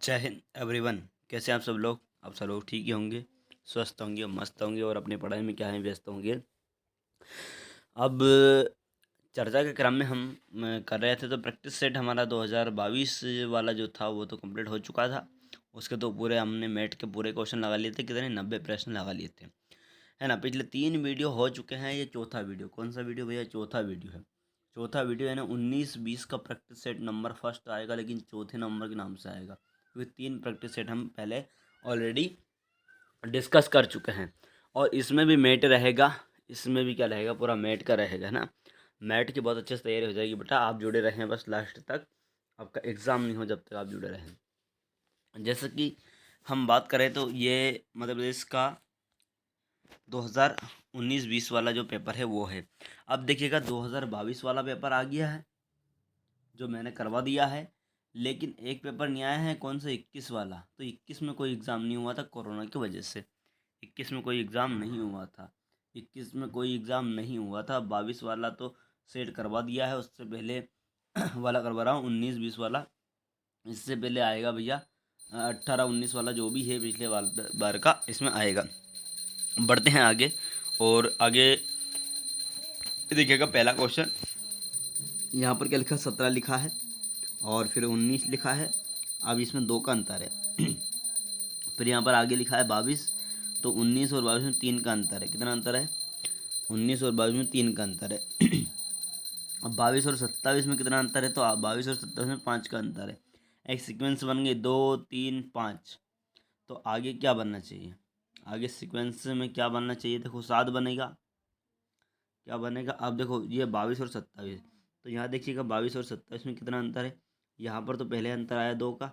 जय हिंद एवरीवन। कैसे हैं आप सब लोग? आप सब लोग ठीक ही होंगे, स्वस्थ होंगे, मस्त होंगे और अपनी पढ़ाई में क्या है व्यस्त होंगे। अब चर्चा के क्रम में हम कर रहे थे तो प्रैक्टिस सेट हमारा 2022 वाला जो था वो तो कंप्लीट हो चुका था। उसके तो पूरे हमने मैट के पूरे क्वेश्चन लगा लिए थे, कितने 90 प्रश्न लगा लिए थे, है ना। पिछले 3 वीडियो हो चुके हैं, ये चौथा वीडियो। कौन सा वीडियो भैया? चौथा वीडियो है। चौथा वीडियो है ना। 19-20 का प्रैक्टिस सेट नंबर फर्स्ट आएगा, लेकिन चौथे नंबर के नाम से आएगा, क्योंकि 3 प्रैक्टिस सेट हम पहले ऑलरेडी डिस्कस कर चुके हैं। और इसमें भी मैट रहेगा, इसमें भी क्या रहेगा, पूरा मैट का रहेगा ना। मैट की बहुत अच्छे से तैयारी हो जाएगी बेटा, आप जुड़े रहें बस लास्ट तक। आपका एग्ज़ाम नहीं हो जब तक आप जुड़े रहें। जैसे कि हम बात करें तो ये मध्य प्रदेश का 2019-20 वाला जो पेपर है वो है। अब देखिएगा 2022 वाला पेपर आ गया है, जो मैंने करवा दिया है। लेकिन एक पेपर नहीं आया है, कौन सा? 21 वाला। तो 21 में कोई एग्ज़ाम नहीं हुआ था कोरोना की वजह से। 21 में कोई एग्ज़ाम नहीं हुआ था। 21 में कोई एग्ज़ाम नहीं हुआ था। 22 वाला तो सेट करवा दिया है, उससे पहले वाला करवा रहा हूँ, 19-20 वाला। इससे पहले आएगा भैया 18-19 वाला, जो भी है पिछले बार का, इसमें आएगा। बढ़ते हैं आगे। और आगे देखिएगा पहला क्वेश्चन यहाँ पर क्या लिखा, 17 लिखा है और फिर 19 लिखा है। अब इसमें 2 का अंतर है। फिर यहाँ पर आगे लिखा है 22, तो 19 और 22 में 3 का अंतर है। कितना अंतर है? 19 और 22 में 3 का अंतर है। अब 22 और 27 में कितना अंतर है? तो 22 और 27 में 5 का अंतर है। एक सीक्वेंस बन गई 2 3 5। तो आगे क्या बनना चाहिए? आगे सीक्वेंस में क्या बनना चाहिए? देखो 7 बनेगा। क्या बनेगा? अब देखो ये 22 और 27, तो यहाँ देखिएगा 22 और 27 में कितना अंतर है। यहाँ पर तो पहले अंतर आया 2 का,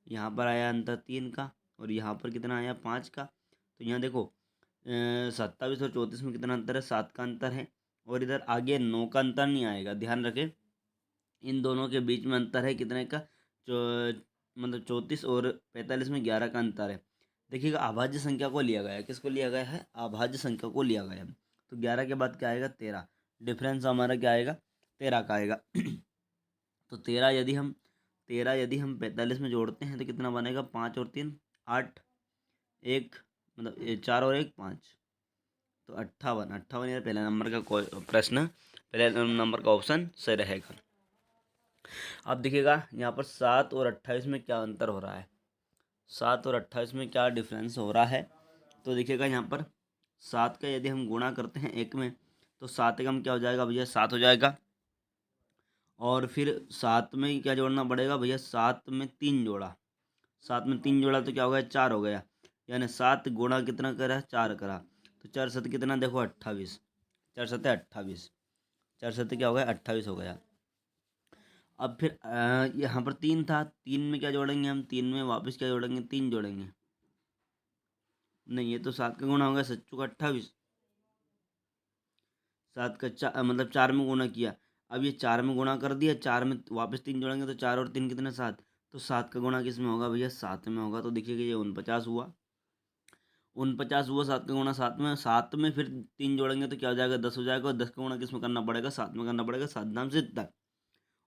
यहाँ पर आया अंतर 3 का, और यहाँ पर कितना आया 5 का। तो यहाँ देखो 27 और 34 में कितना अंतर है? 7 का अंतर है। और इधर आगे 9 का अंतर नहीं आएगा, ध्यान रखें। इन दोनों के बीच में अंतर है कितने का? मतलब 34 और 45 में 11 का अंतर है। देखिएगा अभाज्य संख्या को लिया गया है। किसको लिया गया है? अभाज्य संख्या को लिया गया है। तो 11 के बाद क्या आएगा? 13। डिफरेंस हमारा क्या आएगा? 13 का आएगा। तो 13 यदि हम 45 में जोड़ते हैं तो कितना बनेगा? 5 और 3 8, एक मतलब 4 और 1 5, तो 58। 58 यार पहले नंबर का प्रश्न, पहले नंबर का ऑप्शन सही रहेगा। अब देखिएगा यहाँ पर 7 और 28 में क्या अंतर हो रहा है, 7 और 28 में क्या डिफरेंस हो रहा है। तो देखिएगा यहाँ पर 7 का यदि हम गुणा करते हैं 1 में, तो 7 एकम क्या हो जाएगा भैया? 7 हो जाएगा। और फिर 7 में क्या जोड़ना पड़ेगा भैया? 7 में 3 जोड़ा, 7 में 3 जोड़ा तो क्या हो गया? 4 हो गया। यानी 7 गुणा कितना करा? 4 करा। तो 4 सत कितना? देखो 28, 4 सत 28, 4 सत क्या हो गया? 28 हो गया। अब फिर यहाँ पर 3 था, 3 में क्या जोड़ेंगे हम? 3 में वापस क्या जोड़ेंगे? 3 जोड़ेंगे। नहीं, ये तो 7 का गुणा हो गया, सच्चू का 28। 7 का मतलब 4 में गुणा किया। अब ये 4 में गुणा कर दिया, 4 में वापस 3 जोड़ेंगे तो 4 और 3 कितने? 7। तो 7 का गुणा किस में होगा भैया? 7 में होगा। तो देखिएगा ये 49 हुआ, 49 हुआ। 7 का गुणा 7 में, 7 में फिर 3 जोड़ेंगे तो क्या हो जाएगा? 10 हो जाएगा। और 10 का गुणा किस में करना पड़ेगा? 7 में करना पड़ेगा। 7 दाम 70।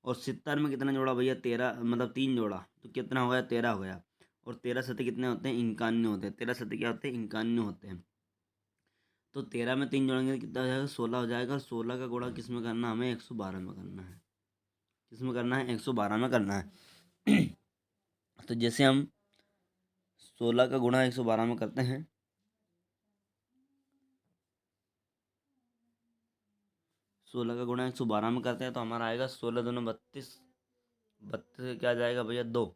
और 70 में कितना जोड़ा भैया? 13, मतलब 3 जोड़ा तो कितना हो गया? 13 हो गया। और 13 सत्ते कितने होते हैं? 51 होते हैं। 13 सत्ते क्या होते हैं? 51 होते हैं। तो 13 में 3 जोड़ेंगे तो कितना हो जाएगा? 16 हो जाएगा। और 16 का गुणा किस में करना? हमें 112 में करना है। किस में करना है? 112 में करना है। तो जैसे हम 16 का गुणा 112 में करते हैं, 16 का गुणा 112 में करते हैं तो हमारा आएगा 16 दूनी 32। 32 क्या आ जाएगा भैया? 2।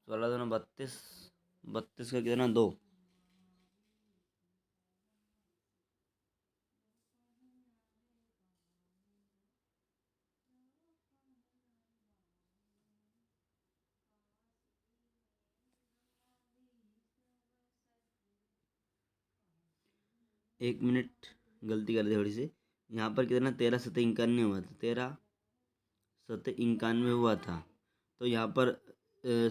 16 दूनी 32, 32 का कितना? 2। एक मिनट, गलती कर दी थोड़ी सी। यहाँ पर कितना? 13 सत्ते 91 हुआ था। 13 सत्ते 91 हुआ था। तो यहाँ पर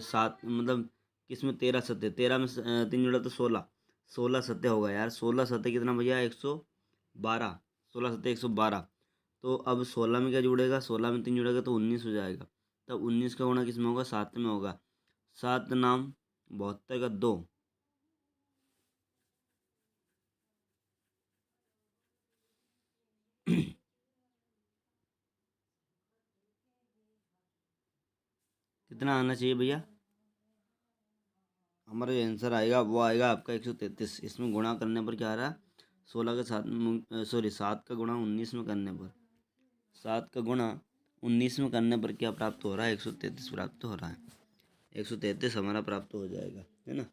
7 मतलब किस में? 13 सत्ते, 13 में 3 जोड़ा तो 16, 16 सत्ते होगा यार। 16 सत्ते कितना भैया? 112। 16 सत्ते 112। तो अब 16 में क्या जुड़ेगा, 16 में 3 जुड़ेगा तो 19 हो जाएगा। तब 19 का गुणा किस में होगा, 7 में होगा। 7 नाम 72 का 2, कितना आना चाहिए भैया, हमारा जो आंसर आएगा वो आएगा आपका 133। इसमें गुणा करने पर क्या आ रहा है, 16 के साथ में, सॉरी 7 का गुणा 19 में करने पर, 7 का गुणा 19 में करने पर क्या प्राप्त हो रहा है, 133 प्राप्त हो रहा है। 133 हमारा प्राप्त हो जाएगा, है ना।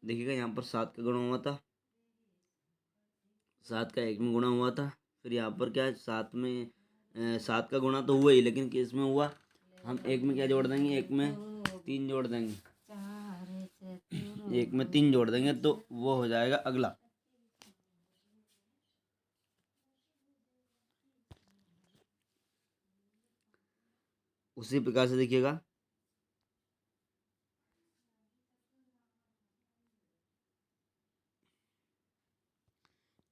देखिएगा यहाँ पर 7 का गुणा हुआ था, 7 का 1 में गुणा हुआ था, फिर यहाँ पर क्या है 7 में 7 का गुणा तो हुआ ही, लेकिन किस में हुआ, हम 1 में क्या जोड़ देंगे, 1 में 3 जोड़ देंगे, 1 में 3 जोड़ देंगे तो वो हो जाएगा अगला। उसी प्रकार से देखिएगा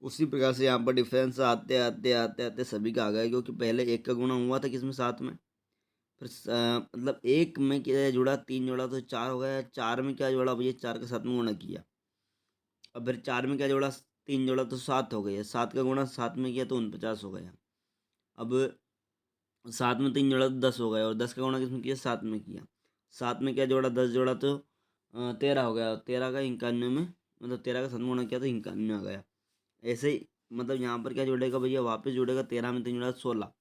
उसी प्रकार से यहाँ पर डिफरेंस आते आते आते आते सभी का आ गया, क्योंकि पहले 1 का गुणा हुआ था किसमें, 7 में। फिर मतलब 1 में क्या जुड़ा, 3 जोड़ा तो 4 हो गया। 4 में क्या जोड़ा भैया, 4 का 7 में गुणा किया। अब फिर 4 में क्या जोड़ा, 3 जोड़ा तो 7 हो गया। 7 का गुणा 7 में किया तो 49 हो गया। अब 7 में 3 जोड़ा तो 10 हो गया, और 10 का गुणा किसमें किया, 7 में किया। 7 में क्या जोड़ा, 10 जोड़ा तो 13 हो गया। 13 का 91 में, मतलब 13 का 7 में गुणा किया तो 91 में आ गया। ऐसे ही मतलब यहाँ पर क्या जुड़ेगा भैया, वापस जुड़ेगा। 13 में 3 जोड़ा 16,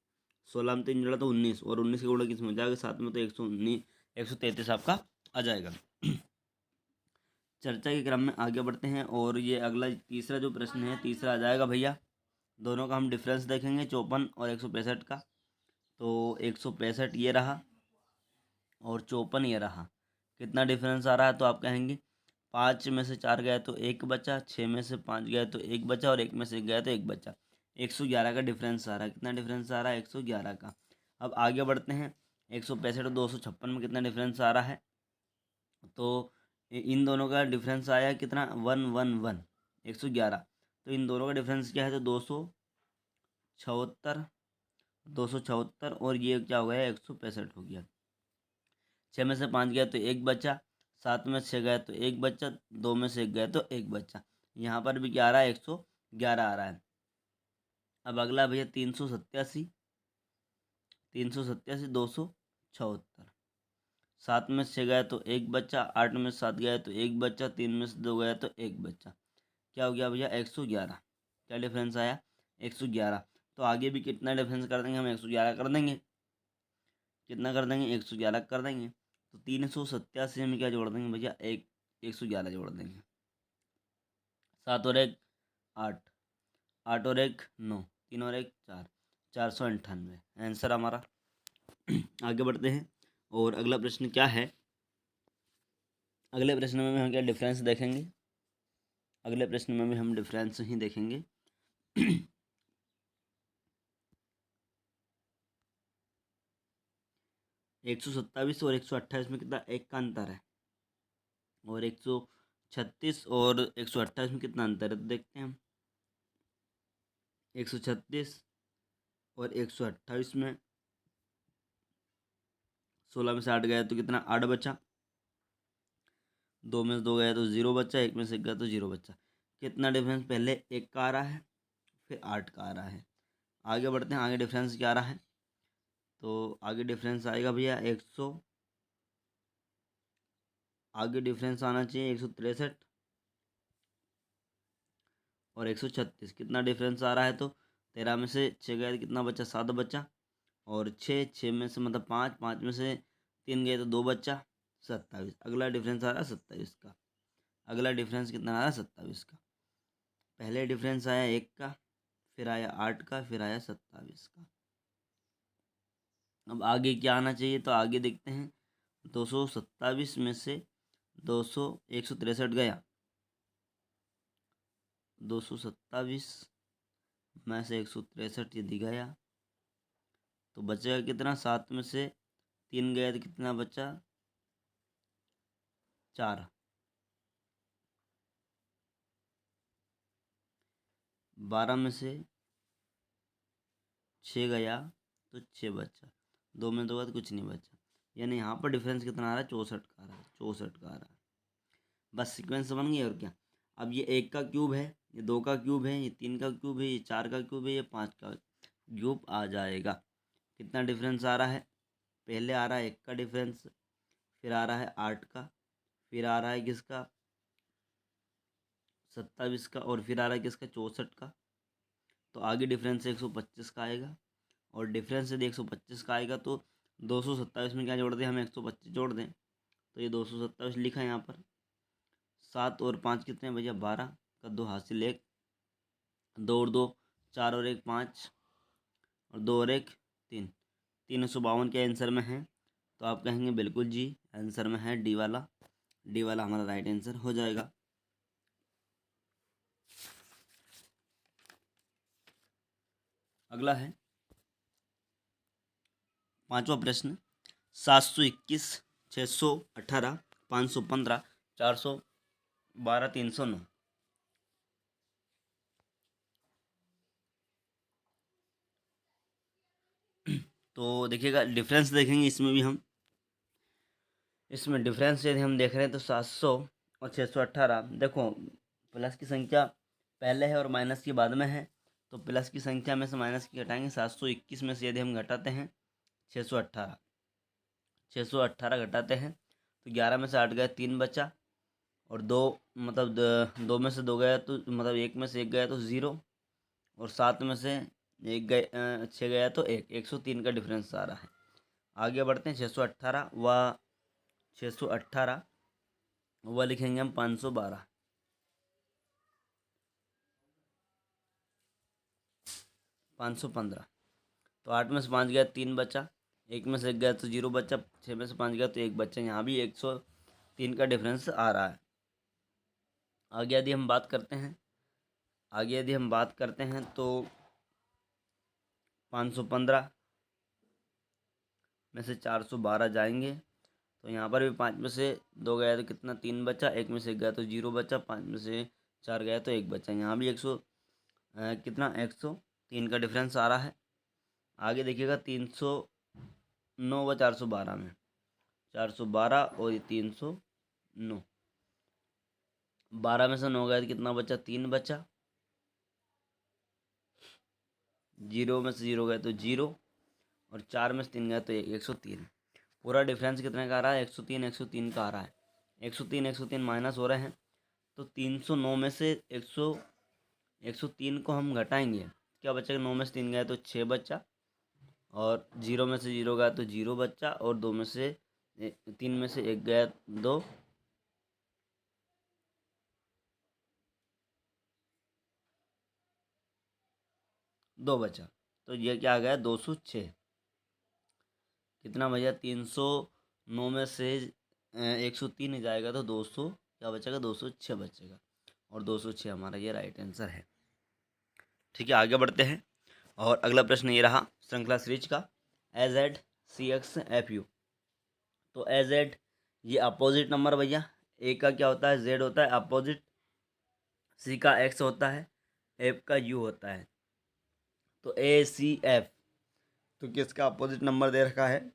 16 में 3 जोड़ा तो 19, और 19 का गुणा किसमें हो जाएगा, 7 में, तो 119, 133 आपका आ जाएगा। चर्चा के क्रम में आगे बढ़ते हैं, और ये अगला तीसरा जो प्रश्न है, तीसरा आ जाएगा भैया। दोनों का हम डिफरेंस देखेंगे, 54 और 165 का। तो 165 ये रहा और 54 ये रहा। कितना डिफरेंस आ रहा है, तो आप कहेंगे 5 में से 4 गया तो 1 बचा, 6 में से 5 गया तो 1 बचा, और 1 में से 1 गया तो 1 बचा। 111 का डिफरेंस आ रहा है। कितना डिफरेंस आ रहा है, 111 का। अब आगे बढ़ते हैं। 165 और 256 में कितना डिफरेंस आ रहा है, तो इन दोनों का डिफरेंस आया कितना, 111, 111। तो इन दोनों का डिफरेंस क्या है, तो 276, 276, और ये क्या हो गया, 165 हो गया। 6 में से 5 गया तो 1 बचा, 7 में से 6 गया तो 1 बचा, 2 में से 1 गया तो 1 बचा। यहाँ पर भी क्या आ रहा है, 111 आ रहा है। अब अगला भैया 387, 387, 276। 7 में से 6 गया तो 1 बचा, 8 में से 7 गया तो 1 बचा, 3 में से 2 गया तो 1 बचा। क्या हो गया भैया, 111। क्या डिफरेंस आया, 111। तो आगे भी कितना डिफरेंस कर देंगे हम, 111 कर देंगे। कितना कर देंगे, 111 कर देंगे। तो 387 में क्या जोड़ देंगे भैया, 111 जोड़ देंगे। 7 और 1 8, 8 और 1 9, 3 और 1 4, 498 आंसर हमारा। आगे बढ़ते हैं, और अगला प्रश्न क्या है। अगले प्रश्न में हम क्या डिफरेंस देखेंगे, अगले प्रश्न में भी हम डिफरेंस ही देखेंगे। 127 और 128 में कितना, 1 का अंतर है। और 136 और 128 में कितना अंतर है, तो देखते हैं हम। 136 और 128 में 16 में से 8 गया तो कितना, 8 बचा। 2 में से 2 गया तो 0 बचा, 1 में से 1 गया तो 0 बचा। कितना डिफरेंस, पहले 1 का आ रहा है, फिर 8 का आ रहा है। आगे बढ़ते हैं, आगे डिफरेंस क्या आ रहा है, तो आगे डिफरेंस आएगा भैया 100, आगे डिफरेंस आना चाहिए 163 और 136। कितना डिफरेंस आ रहा है, तो 13 में से 6 गए तो कितना बचा, 7 बचा। और 6 में से मतलब 5, 5 में से 3 गए तो 2 बचा, 27। अगला डिफरेंस आ रहा है 27 का। अगला डिफरेंस कितना आ रहा है, 27 का। पहले डिफरेंस आया 1 का, फिर आया 8 का, फिर आया 27 का। अब आगे क्या आना चाहिए, तो आगे देखते हैं। 227 में से 163 गया, 227 में से 163 यदि गया तो बचेगा कितना, 7 में से 3 गया तो कितना बचा, 4। 12 में से 6 गया तो 6 बचा, 2 में 2 गया तो कुछ नहीं बचा, यानी यहाँ पर डिफरेंस कितना आ रहा है, 64 का आ रहा है, 64 का आ रहा है। बस सीक्वेंस बन गई और क्या। अब ये 1 का क्यूब है, ये 2 का क्यूब है, ये 3 का क्यूब है, ये 4 का क्यूब है, ये 5 का क्यूब आ जाएगा। कितना डिफरेंस आ रहा है, पहले आ रहा है 1 का डिफरेंस, फिर आ रहा है 8 का, फिर आ रहा है किसका 27 का, और फिर आ रहा है किसका 64 का। तो आगे डिफरेंस 125 का आएगा, और डिफरेंस यदि 125 का आएगा तो 227 में क्या जोड़ दें, हम 125 जोड़ दें, तो ये 227 लिखा है यहाँ पर। 7 और 5 कितने भैया 12 का 2 हासिल 1, 2 और 2 4 और 1 5, और 2 और 1 3, 352 के आंसर में है। तो आप कहेंगे बिल्कुल जी आंसर में है डी वाला, डी वाला हमारा राइट आंसर हो जाएगा। अगला है 5वां प्रश्न, 721, 618, 515, 412, 309। तो देखिएगा डिफरेंस देखेंगे इसमें भी हम, इसमें डिफरेंस यदि हम देख रहे हैं तो 700 और 618, देखो प्लस की संख्या पहले है और माइनस की बाद में है, तो प्लस की संख्या में से माइनस की घटाएंगे। 721 में से यदि हम घटाते हैं 618, 618 घटाते हैं तो 11 में से 8 गए 3 बचा, और 2 मतलब 2 में से 2 गया तो मतलब 1 में से 1 गया तो 0, और 7 में से 1 गए 6 गया तो 1, 103 का डिफरेंस आ रहा है। आगे बढ़ते हैं 618 व 618 वह लिखेंगे हम 512, 515। तो 8 में से 5 गया 3 बचा, 1 में से 1 गया तो 0 बचा, 6 में से 5 गया तो 1 बचा, यहाँ भी 103 का डिफरेंस आ रहा है। आगे यदि हम बात करते हैं, आगे यदि हम बात करते हैं तो 515 में से 412 जाएंगे, तो यहाँ पर भी 5 में से 2 गया तो कितना 3 बचा, 1 में से 1 गया तो 0 बचा, 5 में से 4 गया तो 1 बचा, यहाँ भी 103 का डिफरेंस आ रहा है। आगे देखिएगा 309 व 412 में, 412 और ये 309, 12 में से 9 गया तो कितना बचा 3 बचा, 0 में से 0 गया तो 0, और 4 में से 3 गया तो 103। पूरा डिफरेंस कितने का आ रहा है 103 का आ रहा है। 103 माइनस हो रहे हैं, तो 309 में से 103 को हम घटाएंगे, क्या बचेगा, 9 में से 3 गया तो 6 बचा, और 0 में से 0 गया तो 0 बचा, और 2 में से 3 में से 1 गया 2, बचा, तो ये क्या आ गया 206। कितना भैया 309 में से 103 जाएगा तो 200 क्या बचेगा 206 बचेगा, और 206 हमारा ये राइट आंसर है। ठीक है, आगे बढ़ते हैं, और अगला प्रश्न ये रहा श्रृंखला सीरीज का, एज एड सी एक्स एफ यू। तो एज एड ये अपोजिट नंबर भैया, ए का क्या होता है जेड होता है अपोजिट, सी का एक्स होता है, एफ का यू होता है। तो ए सी एफ, तो किसका अपोजिट नंबर दे रखा है,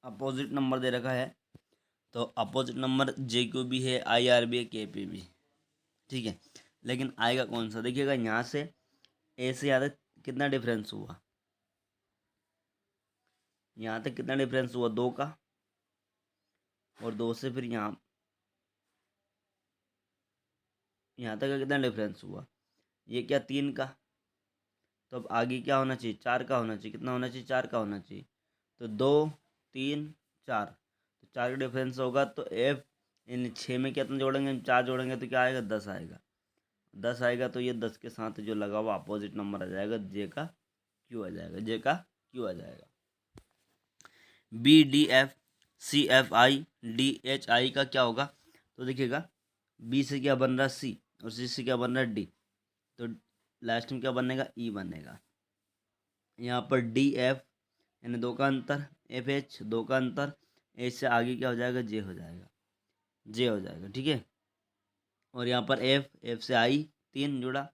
अपोजिट नंबर दे रखा है, तो अपोजिट नंबर जे क्यू भी है, आई आर भी है, के पी भी। ठीक है, लेकिन आएगा कौन सा, देखिएगा यहाँ से ए से यहाँ तक कितना डिफरेंस हुआ, यहाँ तक कितना डिफरेंस हुआ 2 का, और 2 से फिर यहाँ तक का कितना डिफरेंस हुआ, ये क्या 3 का, तो अब आगे क्या होना चाहिए 4 का होना चाहिए, कितना होना चाहिए 4 का होना चाहिए, तो 2 3 4, तो 4 का डिफरेंस होगा, तो एफ इन 6 में कितना जोड़ेंगे हम 4 जोड़ेंगे तो क्या आएगा 10 आएगा, 10 आएगा, तो ये 10 के साथ जो लगा हुआ अपोजिट नंबर आ जाएगा, जे का क्यू आ जाएगा, जे का क्यू आ जाएगा। B D F C F I D H I का क्या होगा, तो देखिएगा बी से क्या बन रहा सी, और सी से क्या बन रहा डी, तो लास्ट में क्या बनेगा ई बनेगा। यहाँ पर डी एफ यानी 2 का अंतर, एफ एच 2 का अंतर, एच से आगे क्या हो जाएगा, जे हो जाएगा, जे हो जाएगा, ठीक है। और यहाँ पर एफ, एफ से आई 3 जुड़ा,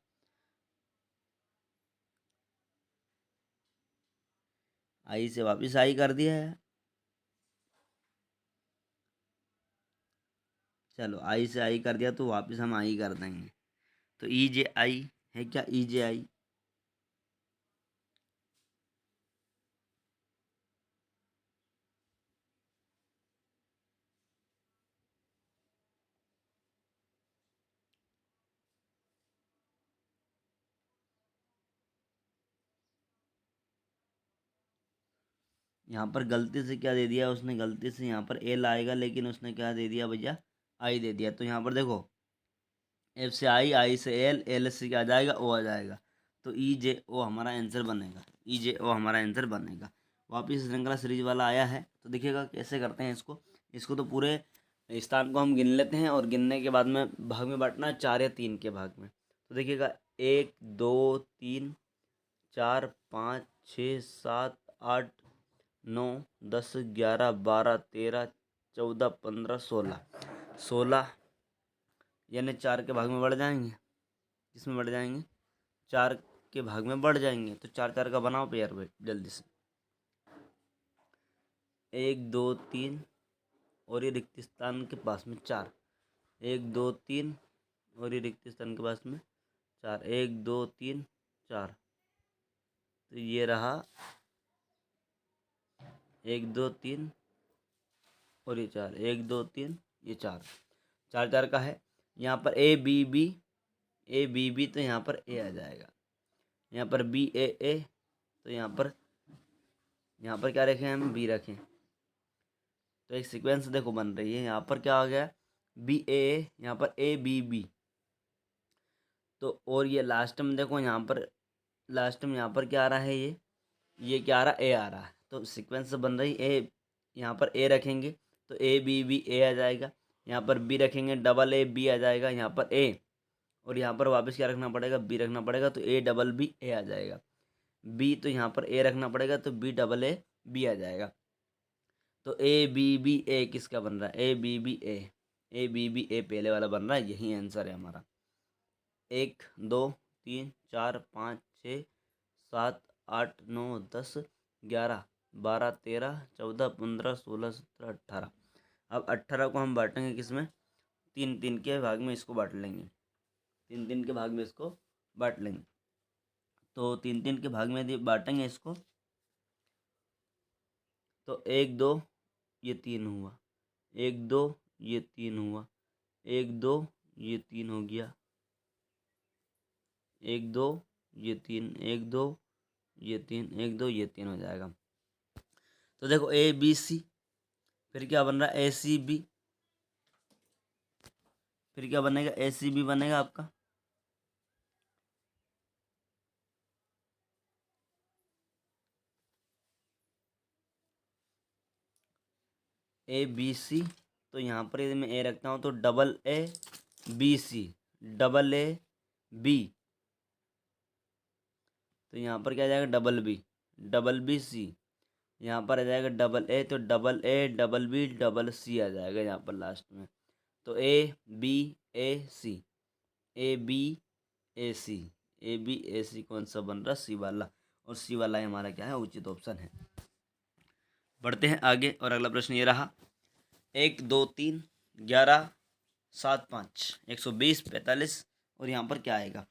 आई से वापस आई कर दिया है। चलो आई से आई कर दिया तो वापस हम आई कर देंगे, तो ई जे आई है क्या, ई जे आई। यहाँ पर गलती से क्या दे दिया उसने, गलती से यहाँ पर एल आएगा, लेकिन उसने क्या दे दिया भैया, आई दे दिया। तो यहाँ पर देखो एफ से आई से एल, एल से क्या आ जाएगा, ओ आ जाएगा। तो ई जे ओ हमारा आंसर बनेगा, ई जे ओ हमारा आंसर बनेगा। वापिस श्रृंखला सीरीज वाला आया है, तो देखिएगा कैसे करते हैं इसको। इसको तो पूरे स्थान को हम गिन लेते हैं और गिनने के बाद में भाग में बांटना है 4 या 3 के भाग में। तो देखिएगा 1 2 3 4 5 6 7 8 9 10 11 12 13 14 15 16, 16 यानी 4 के भाग में बढ़ जाएंगे। किसमें बढ़ जाएंगे, 4 के भाग में बढ़ जाएंगे। तो 4 4 का बनाओ पेयर भाई जल्दी से, 1 2 3 और ये रिक्त स्थान के पास में 4, 1 2 3 और ये रिक्त स्थान के पास में 4, 1 2 3 4। तो ये रहा 1 2 3 और ये 4, 1 2 3 ये 4, 4 4 का है। यहाँ पर A B B, A B B तो यहाँ पर ए आ जाएगा, यहाँ पर बी ए, तो यहाँ पर क्या रखें हम, बी रखें। तो एक सीक्वेंस देखो बन रही है। यहाँ पर क्या आ गया, बी ए, यहाँ पर ए बी बी। तो और ये लास्ट में देखो, यहाँ पर लास्ट में यहाँ पर क्या आ रहा है, ये क्या आ रहा, ए आ रहा है। तो सीक्वेंस बन रही ए, यहाँ पर ए रखेंगे तो ए बी बी ए आ जाएगा, यहाँ पर बी रखेंगे डबल ए बी आ जाएगा, यहाँ पर ए, और यहाँ पर वापस क्या रखना पड़ेगा, बी रखना पड़ेगा, तो ए डबल बी ए आ जाएगा। बी तो यहाँ पर ए रखना पड़ेगा, तो बी डबल ए बी आ जाएगा। तो ए बी बी ए किसका बन रहा है, A B B A, A B B A पहले वाला बन रहा है, यही आंसर है हमारा। 1 2 3 4 5 6 7 8 9 10 11 12 13 14 15 16 17 18। अब 18 को हम बांटेंगे किसमें, 3 3 के भाग में इसको बांट लेंगे, 3 3 के भाग में इसको बांट लेंगे। तो 3 3 के भाग में बांटेंगे इसको, तो 1 2 ये 3 हुआ, 1 2 ये 3 हुआ, 1 2 ये 3 हो गया, 1 2 ये 3, 1 2 ये 3, 1 2 ये 3 हो जाएगा। तो देखो ए बी सी, फिर क्या बन रहा है, ए सी बी, फिर क्या बनेगा, ए सी बी बनेगा आपका। ए बी सी, तो यहाँ पर यदि मैं ए रखता हूँ तो double A B C, double A B, तो यहाँ पर क्या आ जाएगा, डबल बी सी। यहाँ पर आ जाएगा डबल ए, तो double A double B double C आ जाएगा यहाँ पर लास्ट में। तो A B A C, A B A C, A B A C कौन सा बन रहा, सी वाला, और सी वाला ही हमारा क्या है, उचित ऑप्शन है। बढ़ते हैं आगे, और अगला प्रश्न ये रहा, 1 2 3 11 7 5 120 45, और यहाँ पर क्या आएगा।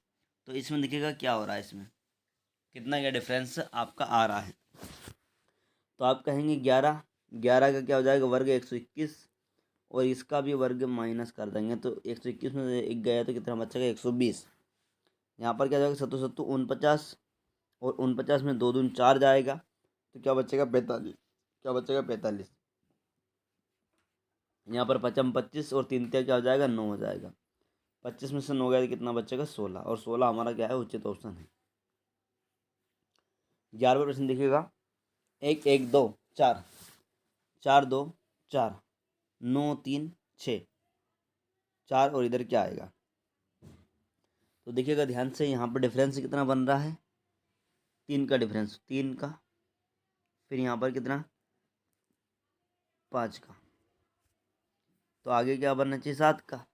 तो इसमें देखिएगा क्या हो रहा है, इसमें कितना क्या डिफरेंस आपका आ रहा है। तो आप कहेंगे 11, 11 का क्या हो जाएगा, वर्ग 121, और इसका भी वर्ग माइनस कर देंगे, तो 121 में से एक गया तो कितना बचेगा, 120। यहाँ पर क्या जाएगा, सत्तू सत्तू 49, और 49 में 2 दूनी 4 जाएगा, तो क्या बचेगा, 45, क्या बचेगा, 45। यहाँ पर 55 25 और 3 क्या हो जाएगा, 9 हो जाएगा। 25 में से 9 गया तो कितना बचेगा, 16, और 16 हमारा क्या है, उचित ऑप्शन है। 11वां प्रश्न देखिएगा, 1 1 2 4 4 2 4 9 3 6 4, और इधर क्या आएगा। तो देखिएगा ध्यान से, यहाँ पर डिफरेंस कितना बन रहा है, 3 का डिफरेंस, 3 का, फिर यहाँ पर कितना 5 का, तो आगे क्या बनना चाहिए 7 का।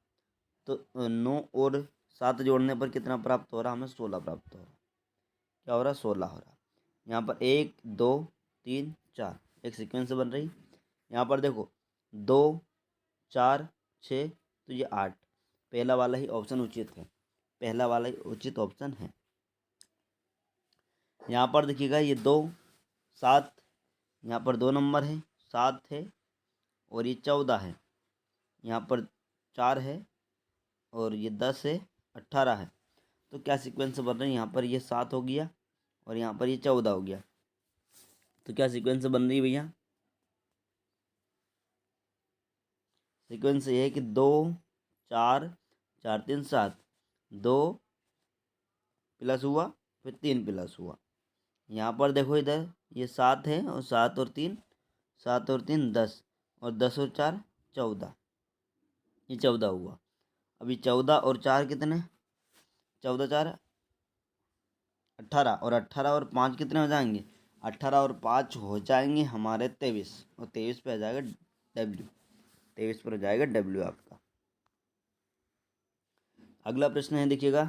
तो 9 और 7 जोड़ने पर कितना प्राप्त हो रहा, हमें 16 प्राप्त हो रहा। क्या हो रहा, 16 हो रहा। यहाँ पर 1 2 3 4 एक सीक्वेंस बन रही। यहाँ पर देखो 2 4 6, तो ये 8, पहला वाला ही ऑप्शन उचित है, पहला वाला ही उचित ऑप्शन है। यहाँ पर देखिएगा ये 2 7, यहाँ पर 2 नंबर है, 7 है और ये 14 है, यहाँ पर 4 है और ये 10 है, 18 है। तो क्या सीक्वेंस बन रही है, यहाँ पर ये 7 हो गया और यहाँ पर ये 14 हो गया। तो क्या सीक्वेंस बन रही है भैया, सीक्वेंस ये है कि 2 4 4 3 7, 2 प्लस हुआ फिर 3 प्लस हुआ। यहाँ पर देखो इधर ये 7 है और 7 और 3, 7 और 3 10, और 10 और 4 14, ये 14 हुआ। अभी 14 और 4 कितने, 14 4 18, और 18 और 5 कितने हो जाएंगे, 18 और 5 हो जाएंगे हमारे 23, और 23 पे आ जाएगा डब्ल्यू, 23 पर हो जाएगा डब्ल्यू आपका। अगला प्रश्न है देखिएगा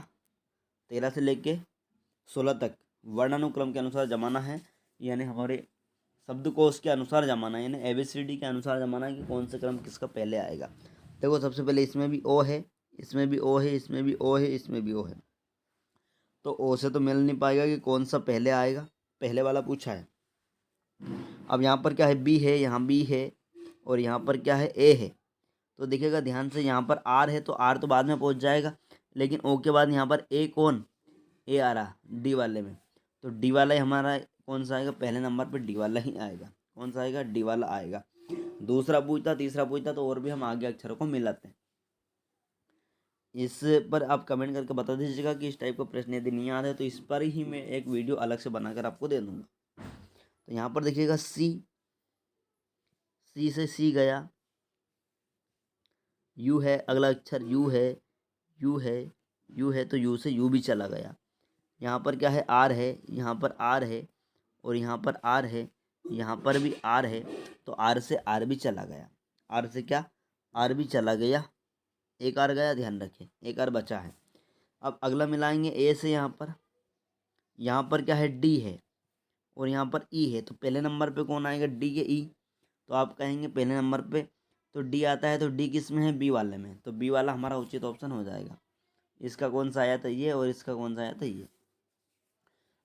13 से लेके 16 तक वर्णानुक्रम के अनुसार जमाना है, यानी हमारे शब्दकोश के अनुसार जमाना है, यानी ABCD के अनुसार जमाना है कि कौन सा क्रम किसका पहले आएगा। देखो सबसे पहले इसमें भी ओ है, इसमें भी ओ है, इसमें भी ओ है, इसमें भी ओ है, तो ओ से तो मिल नहीं पाएगा कि कौन सा पहले आएगा, पहले वाला पूछा है। अब यहाँ पर क्या है, बी है, यहाँ बी है, और यहाँ पर क्या है, ए है। तो देखिएगा ध्यान से, यहाँ पर आर है तो आर तो बाद में पहुँच जाएगा, लेकिन ओ के बाद यहाँ पर ए कौन, ए आ रहा डी वाले में, तो डी वाला ही हमारा कौन सा आएगा, पहले नंबर पर डी वाला ही आएगा। कौन सा आएगा, डी वाला आएगा। दूसरा पूछता, तीसरा पूछता, तो और भी हम आगे अक्षरों को मिलाते हैं। इस पर आप कमेंट करके बता दीजिएगा कि इस टाइप का प्रश्न यदि नहीं आता है तो इस पर ही मैं एक वीडियो अलग से बनाकर आपको दे दूंगा। तो यहाँ पर देखिएगा सी, सी से सी गया, यू है, अगला अक्षर यू है, यू है, यू है, तो यू से यू भी चला गया। यहाँ पर क्या है, आर है, यहाँ पर आर है, और यहाँ पर आर है, यहाँ पर भी आर है, तो आर से आर भी चला गया। आर से क्या, आर भी चला गया, एक आर गया, ध्यान रखें एक आर बचा है। अब अगला मिलाएंगे ए से, यहाँ पर क्या है, डी है, और यहाँ पर ई है, तो पहले नंबर पे कौन आएगा, डी के ई, तो आप कहेंगे पहले नंबर पे तो डी आता है, तो डी किस में है, बी वाले में, तो बी वाला हमारा उचित ऑप्शन हो जाएगा। इसका कौन सा आया था, ये, और इसका कौन सा आया था, ये।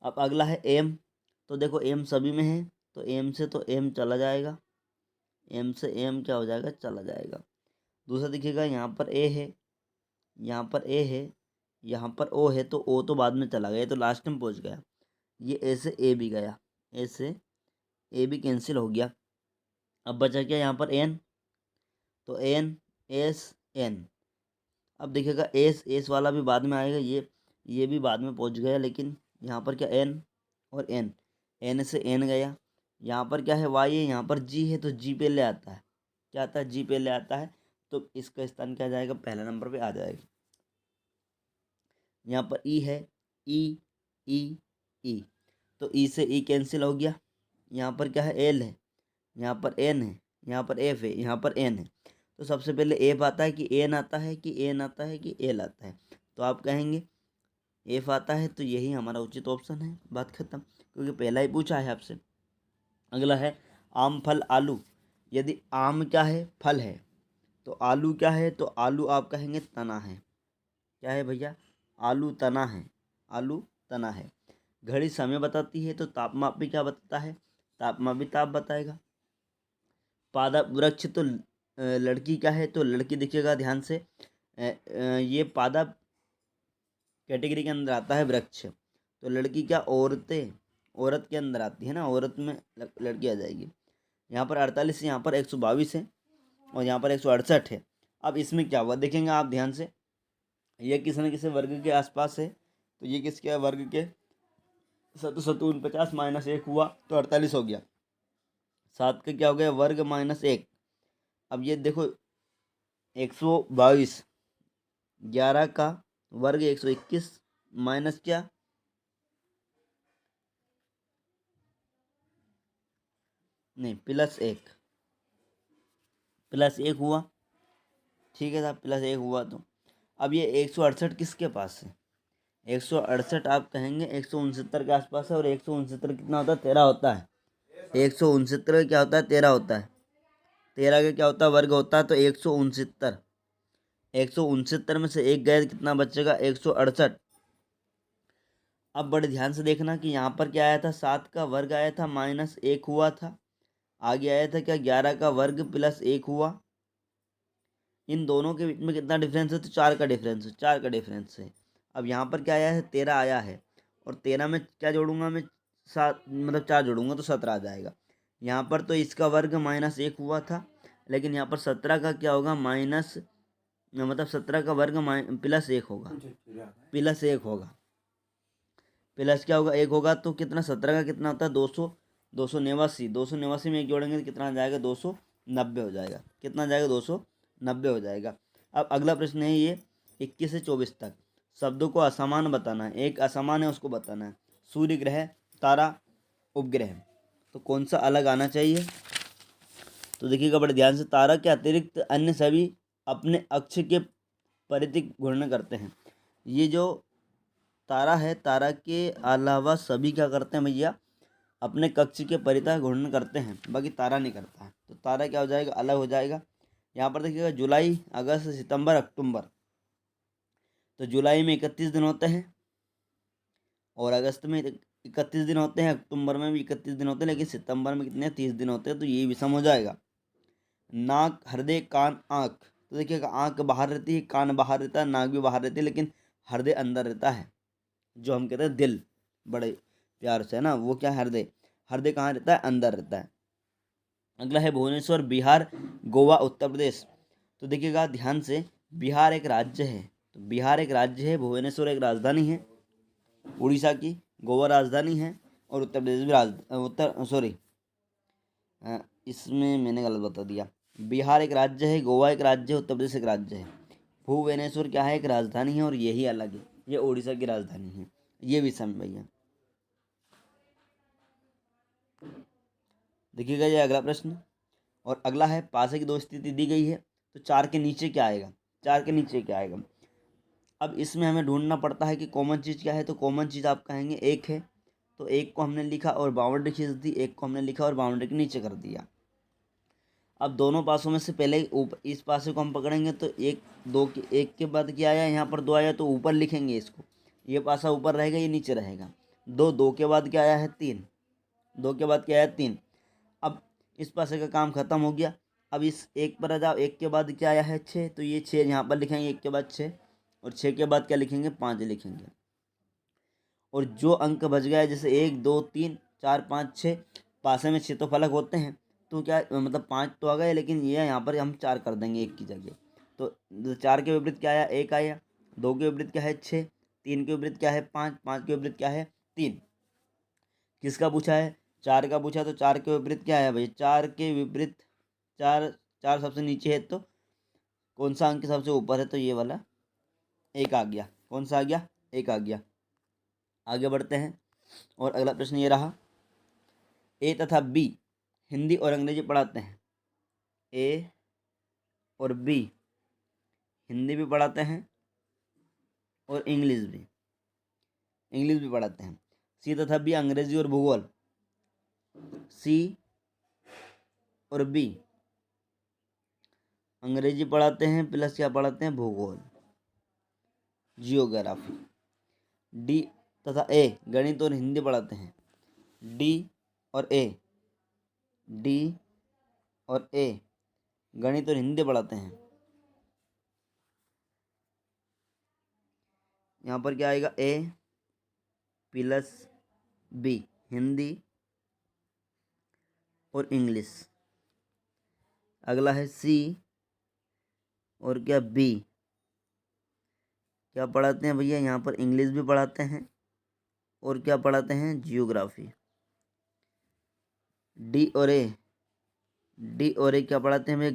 अब अगला है एम, तो देखो एम सभी में है, तो एम से तो एम चला जाएगा, एम से एम क्या हो जाएगा, चला जाएगा। दूसरा देखिएगा यहाँ पर ए है, यहाँ पर ए है, यहाँ पर ओ है, तो ओ तो बाद में चला गया, तो लास्ट में पहुँच गया। ये ए से ए भी गया, ए से ए भी कैंसिल हो गया। अब बचा क्या यहाँ पर एन, तो एन एस एन। अब देखिएगा एस, एस वाला भी बाद में आएगा, ये भी बाद में पहुँच गया, लेकिन यहाँ पर क्या एन और एन, एन से एन गया। यहाँ पर क्या है, वाई है, यहाँ पर जी है, तो जी पे ले आता है, क्या आता है, जी पे ले आता है, तो इसका स्थान क्या जाएगा, पहले नंबर पे आ जाएगा। यहाँ पर ई है, ई ई ई, तो ई से ई कैंसिल हो गया। यहाँ पर क्या है, एल है, यहाँ पर एन है, यहाँ पर एफ है, यहाँ पर एन है, तो सबसे पहले एफ आता है कि एन आता है कि एन आता है कि एल आता है, तो आप कहेंगे एफ आता है, तो यही हमारा उचित ऑप्शन है, बात खत्म, क्योंकि पहला ही पूछा है आपसे। अगला है आम फल आलू, यदि आम क्या है, फल है, तो आलू क्या है, तो आलू आप कहेंगे तना है। क्या है भैया, आलू तना है, आलू तना है। घड़ी समय बताती है, तो तापमाप भी क्या बताता है, तापमाप भी ताप बताएगा। पादप वृक्ष, तो लड़की क्या है, तो लड़की देखिएगा ध्यान से, ये पादप कैटेगरी के अंदर आता है वृक्ष, तो लड़की क्या, औरतें, औरत के अंदर आती है ना, औरत में लड़की आ जाएगी। यहाँ पर 48 है, यहाँ पर 122 है, और यहाँ पर 168 है। अब इसमें क्या हुआ देखेंगे आप ध्यान से, ये किसी न किसी वर्ग के आसपास है, तो ये किसके वर्ग के, 49 माइनस 1 हुआ तो 48 हो गया। 7 का क्या हो गया, वर्ग माइनस 1। अब ये देखो 122, 11 का वर्ग 121 माइनस क्या, नहीं, +1 हुआ। ठीक है साहब, +1 हुआ। तो अब ये 168 किसके पास है? 168 आप कहेंगे 169 के आसपास है, और 169 कितना होता है? 13 होता है। 169 क्या होता है? 13 होता है। 13 का क्या होता है? वर्ग होता है। तो 169 में से एक गए, कितना बचेगा? 168। अब बड़े ध्यान से देखना कि यहाँ पर क्या आया था? 7 का वर्ग आया था, -1 हुआ था। आगे आया था क्या? 11 का वर्ग +1 हुआ। इन दोनों के बीच में कितना डिफरेंस है? तो 4 का डिफरेंस है, 4 का डिफरेंस है। अब यहाँ पर क्या आया है? 13 आया है, और 13 में क्या जोड़ूंगा मैं? 7, मतलब 4 जोड़ूंगा तो 17 आ जाएगा। यहाँ पर तो इसका वर्ग -1 हुआ था, लेकिन यहाँ पर 17 का क्या होगा? मतलब 17 का वर्ग +1 होगा। +1 होगा। प्लस क्या होगा? 1 होगा। तो कितना? 17 का कितना होता है? 289। 289 में एक जोड़ेंगे तो कितना आ जाएगा? 290 हो जाएगा। कितना आ जाएगा? 290 हो जाएगा। अब अगला प्रश्न है ये 21 से 24 तक। शब्दों को असमान बताना है। एक असमान है, उसको बताना है। सूर्य ग्रह, तारा, उपग्रह। तो कौन सा अलग आना चाहिए? तो देखिएगा बड़े ध्यान से। तारा के अतिरिक्त अन्य सभी अपने अक्ष के परिधि घूर्णन करते हैं। ये जो तारा है, तारा के अलावा सभी क्या करते हैं भैया? अपने कक्ष के परितः घूर्णन करते हैं, बाकी तारा नहीं करता है। तो तारा क्या हो जाएगा? अलग हो जाएगा। यहाँ पर देखिएगा जुलाई, अगस्त, सितंबर, अक्टूबर। तो जुलाई में 31 दिन होते हैं, और अगस्त में 31 दिन होते हैं, अक्टूबर में भी 31 दिन होते हैं, लेकिन सितंबर में कितने? 30 दिन होते हैं। तो ये विषम हो जाएगा। नाक, हृदय, कान, आँख। तो देखिएगा आँख बाहर रहती है, कान बाहर रहता है, नाक भी बाहर रहती है, लेकिन हृदय अंदर रहता है, जो हम कहते हैं दिल, बड़े प्यार से है ना, वो क्या? हृदय। हृदय कहाँ रहता है? अंदर रहता है। अगला है भुवनेश्वर, बिहार, गोवा, उत्तर प्रदेश। तो देखिएगा ध्यान से, बिहार एक राज्य है। तो बिहार एक राज्य है, भुवनेश्वर एक राजधानी है उड़ीसा की, गोवा राजधानी है, और उत्तर प्रदेश भी इसमें मैंने गलत बता दिया। बिहार एक राज्य है, गोवा एक राज्य है, उत्तर प्रदेश एक राज्य है। भुवनेश्वर क्या है? एक राजधानी है, और यही अलग है। ये उड़ीसा की राजधानी है। ये भी समझ भैया। देखिएगा ये अगला प्रश्न, और अगला है पासे की दो स्थिति दी गई है, तो 4 के नीचे क्या आएगा? 4 के नीचे क्या आएगा? अब इसमें हमें ढूंढना पड़ता है कि कॉमन चीज़ क्या है। तो कॉमन चीज़ आप कहेंगे 1 है। तो 1 को हमने लिखा और बाउंड्री खींच दी, 1 को हमने लिखा और बाउंड्री के नीचे कर दिया। अब दोनों पासों में से पहले इस पासे को हम पकड़ेंगे, तो 1 2 के 1 के बाद क्या आया? यहाँ पर 2 आया, तो ऊपर लिखेंगे इसको। ये पासा ऊपर रहेगा, ये नीचे रहेगा। 2 के बाद क्या आया है? 3। 2 के बाद क्या आया? 3। अब इस पासे का काम खत्म हो गया। अब इस 1 पर आ जाओ। 1 के बाद क्या आया है? 6। तो ये 6 यहाँ पर लिखेंगे, 1 के बाद 6, और 6 के बाद क्या लिखेंगे? 5 लिखेंगे। और जो अंक बच गया है, जैसे 1 2 3 4 5 6, पासे में 6 तो फलक होते हैं, तो क्या मतलब 5 तो आ गए, लेकिन ये यहाँ पर हम 4 कर देंगे 1 की जगह। तो 4 के विपरीत क्या आया? 1 आया। 2 के विपरीत क्या है? 6। 3 के विपरीत क्या है? 5। 5 के विपरीत क्या है? 3। किसका पूछा है? 4 का पूछा। तो 4 के विपरीत क्या है भाई? 4 के विपरीत 4, 4 सबसे नीचे है, तो कौन सा अंक सबसे ऊपर है? तो ये वाला 1 आ गया। कौन सा आ गया? 1 आ गया। आगे बढ़ते हैं, और अगला प्रश्न ये रहा। ए तथा बी हिंदी और अंग्रेजी पढ़ाते हैं। ए और बी हिंदी भी पढ़ाते हैं, और इंग्लिश भी पढ़ाते हैं। सी तथा बी अंग्रेजी और भूगोल। सी और बी अंग्रेजी पढ़ाते हैं, प्लस क्या पढ़ाते हैं? भूगोल, जियोग्राफी। डी तथा ए गणित और हिंदी पढ़ाते हैं। डी और ए डी और ए गणित और हिंदी पढ़ाते हैं। यहाँ पर क्या आएगा? ए प्लस बी हिंदी और इंग्लिश। अगला है सी और क्या? बी क्या पढ़ाते हैं भैया? यहाँ पर इंग्लिश भी पढ़ाते हैं, और क्या पढ़ाते हैं? जियोग्राफी। डी और ए क्या पढ़ाते हैं भैया?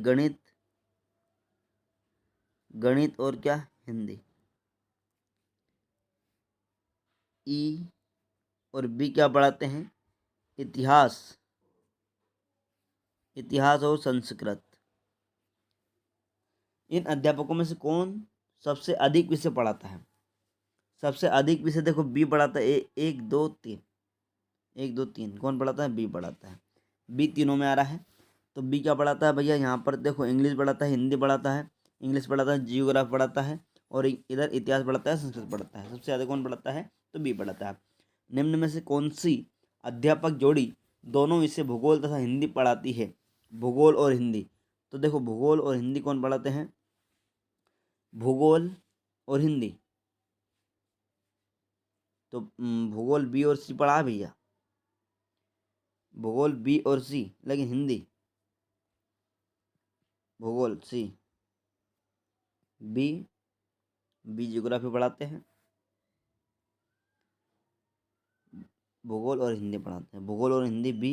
गणित और क्या? हिंदी। ई और बी क्या पढ़ाते हैं? इतिहास इतिहास और संस्कृत। इन अध्यापकों में से कौन सबसे अधिक विषय पढ़ाता है? सबसे अधिक विषय देखो बी पढ़ाता है, एक दो तीन, एक दो तीन कौन पढ़ाता है? बी पढ़ाता है। बी तीनों में आ रहा है, तो बी क्या पढ़ाता है भैया? यहाँ पर देखो इंग्लिश पढ़ाता है, हिंदी पढ़ाता है, इंग्लिश पढ़ाता है, जियोग्राफी पढ़ाता है, और इधर इतिहास पढ़ाता है, संस्कृत पढ़ाता है। सबसे ज़्यादा कौन पढ़ाता है? तो बी पढ़ाता है। निम्न में से कौन सी अध्यापक जोड़ी दोनों विषय भूगोल तथा हिंदी पढ़ाती है? भूगोल और हिंदी। तो देखो भूगोल और हिंदी कौन पढ़ाते हैं? भूगोल और हिंदी। तो भूगोल बी और सी पढ़ा है भैया, भूगोल बी और सी, लेकिन हिंदी भूगोल सी, बी, बी जियोग्राफी पढ़ाते हैं, भूगोल और हिंदी पढ़ाते हैं, भूगोल और हिंदी बी।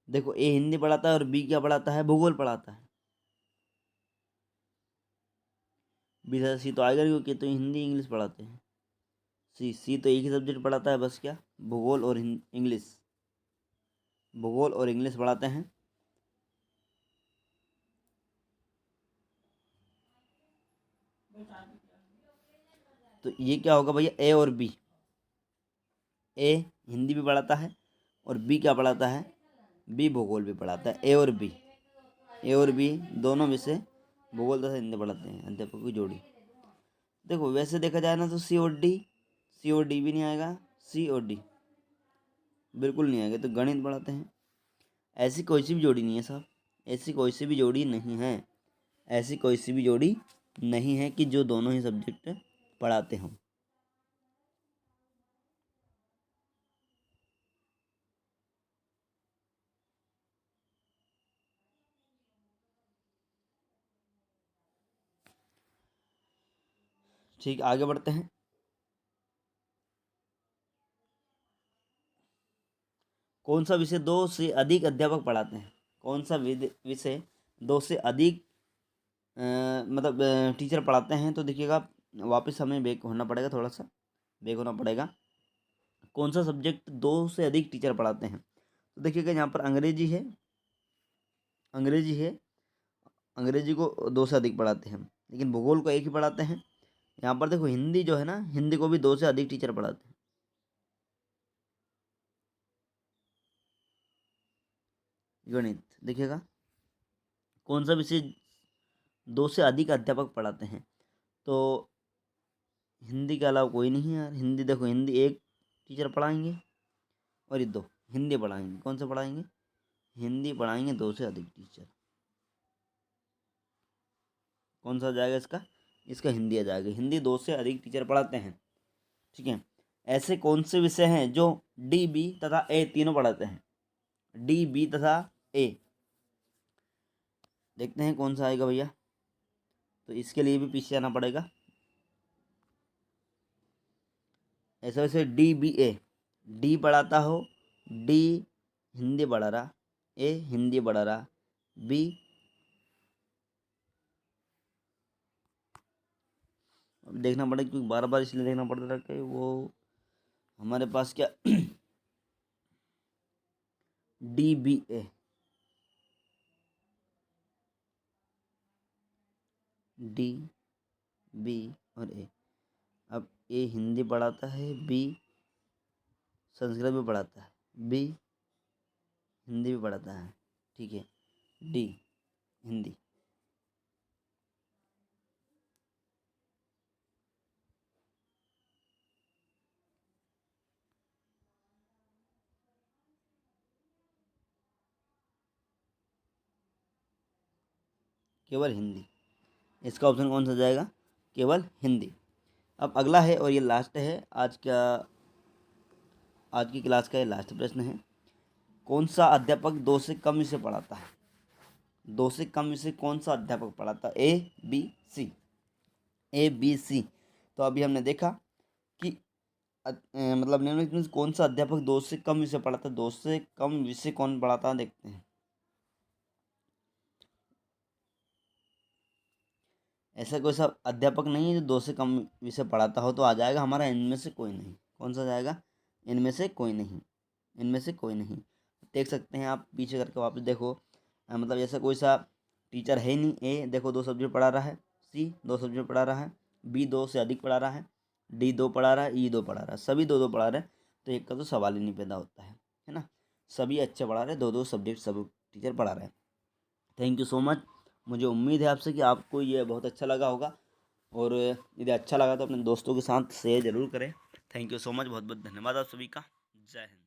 देखो ए हिंदी पढ़ाता है और बी क्या पढ़ाता है? भूगोल पढ़ाता है। बी से सी तो आएगा नहीं, क्योंकि तो हिंदी इंग्लिश पढ़ाते हैं। सी तो एक ही सब्जेक्ट पढ़ाता है बस, क्या? भूगोल और इंग्लिश, भूगोल और इंग्लिश पढ़ाते हैं। तो ये क्या होगा भैया? ए और बी। ए हिंदी भी पढ़ाता है और बी क्या पढ़ाता है? बी भूगोल भी पढ़ाता है। ए और बी, ए और बी दोनों विषय भूगोल तथा हिंदी पढ़ाते हैं, अध्यापकों की जोड़ी। देखो वैसे देखा जाए ना तो सी और डी, सी और डी भी नहीं आएगा, सी और डी बिल्कुल नहीं आएगा। तो गणित पढ़ाते हैं। ऐसी कोई सी भी जोड़ी नहीं है साहब, ऐसी कोई सी भी जोड़ी नहीं है, ऐसी कोई सी भी जोड़ी नहीं है कि जो दोनों ही सब्जेक्ट पढ़ाते हों। ठीक, आगे बढ़ते हैं। कौन सा विषय दो से अधिक अध्यापक पढ़ाते हैं? कौन सा विषय दो से अधिक मतलब टीचर पढ़ाते हैं? तो देखिएगा, वापस हमें बैक होना पड़ेगा, थोड़ा सा बैक होना पड़ेगा। कौन सा सब्जेक्ट दो से अधिक टीचर पढ़ाते हैं? तो देखिएगा यहाँ पर अंग्रेजी है, अंग्रेजी है, अंग्रेजी को दो से अधिक पढ़ाते हैं, लेकिन भूगोल को एक ही पढ़ाते हैं। यहाँ पर देखो हिंदी जो है ना, हिंदी को भी दो से अधिक टीचर पढ़ाते हैं। गणित देखिएगा, कौन सा विषय दो से अधिक अध्यापक पढ़ाते हैं? तो हिंदी के अलावा कोई नहीं है यार। हिंदी देखो, हिंदी एक टीचर पढ़ाएंगे और ये दो हिंदी पढ़ाएंगे। कौन सा पढ़ाएंगे? हिंदी पढ़ाएंगे दो से अधिक टीचर। कौन सा आ जाएगा इसका? इसका हिंदी आ जाएगा। हिंदी दो से अधिक टीचर पढ़ाते हैं। ठीक है। ऐसे कौन से विषय हैं जो डी बी तथा ए तीनों पढ़ाते हैं? डी बी तथा ए, देखते हैं कौन सा आएगा भैया। तो इसके लिए भी पीछे आना पड़ेगा। ऐसे वैसे डी बी ए, डी पढ़ाता हो, डी हिंदी पढ़ा रहा, ए हिंदी पढ़ा रहा, बी देखना पड़ेगा, क्योंकि बार बार इसलिए देखना पड़ता था कि वो हमारे पास क्या डी बी ए, डी बी और ए। अब ए हिंदी पढ़ाता है, बी संस्कृत भी पढ़ाता है, बी हिंदी भी पढ़ाता है। ठीक है, डी हिंदी। केवल हिंदी, इसका ऑप्शन कौन सा जाएगा? केवल हिंदी। अब अगला है और ये लास्ट है आज की क्लास का ये लास्ट प्रश्न है। कौन सा अध्यापक दो से कम विषय पढ़ाता है? दो से कम विषय कौन सा अध्यापक पढ़ाता है? A B C, A B C. तो अभी हमने देखा कि मतलब निम्नलिखित में से कौन सा अध्यापक दो से कम विषय पढ़ाता है? दो से कम विषय कौन पढ़ाता है, देखते हैं। ऐसा कोई सा अध्यापक नहीं है जो 2 से कम विषय पढ़ाता हो तो आ जाएगा हमारा इनमें से कोई नहीं। कौन सा जाएगा? इनमें से कोई नहीं, इनमें से कोई नहीं। देख सकते हैं आप पीछे करके वापस देखो, मतलब ऐसा कोई सा टीचर है ही नहीं। ए देखो 2 सब्जेक्ट पढ़ा रहा है, सी 2 सब्जेक्ट पढ़ा रहा है, बी 2 से अधिक पढ़ा रहा है, डी 2 पढ़ा रहा है, ई 2 पढ़ा रहा है, सभी 2 2 पढ़ा रहे हैं, तो एक का तो सवाल ही नहीं पैदा होता है ना। सभी अच्छे पढ़ा रहे हैं, 2 2 सब्जेक्ट सब टीचर पढ़ा रहे हैं। Thank you so much. मुझे उम्मीद है आपसे कि आपको ये बहुत अच्छा लगा होगा, और यदि अच्छा लगा तो अपने दोस्तों के साथ शेयर ज़रूर करें। थैंक यू सो मच, बहुत बहुत धन्यवाद आप सभी का। जय हिंद।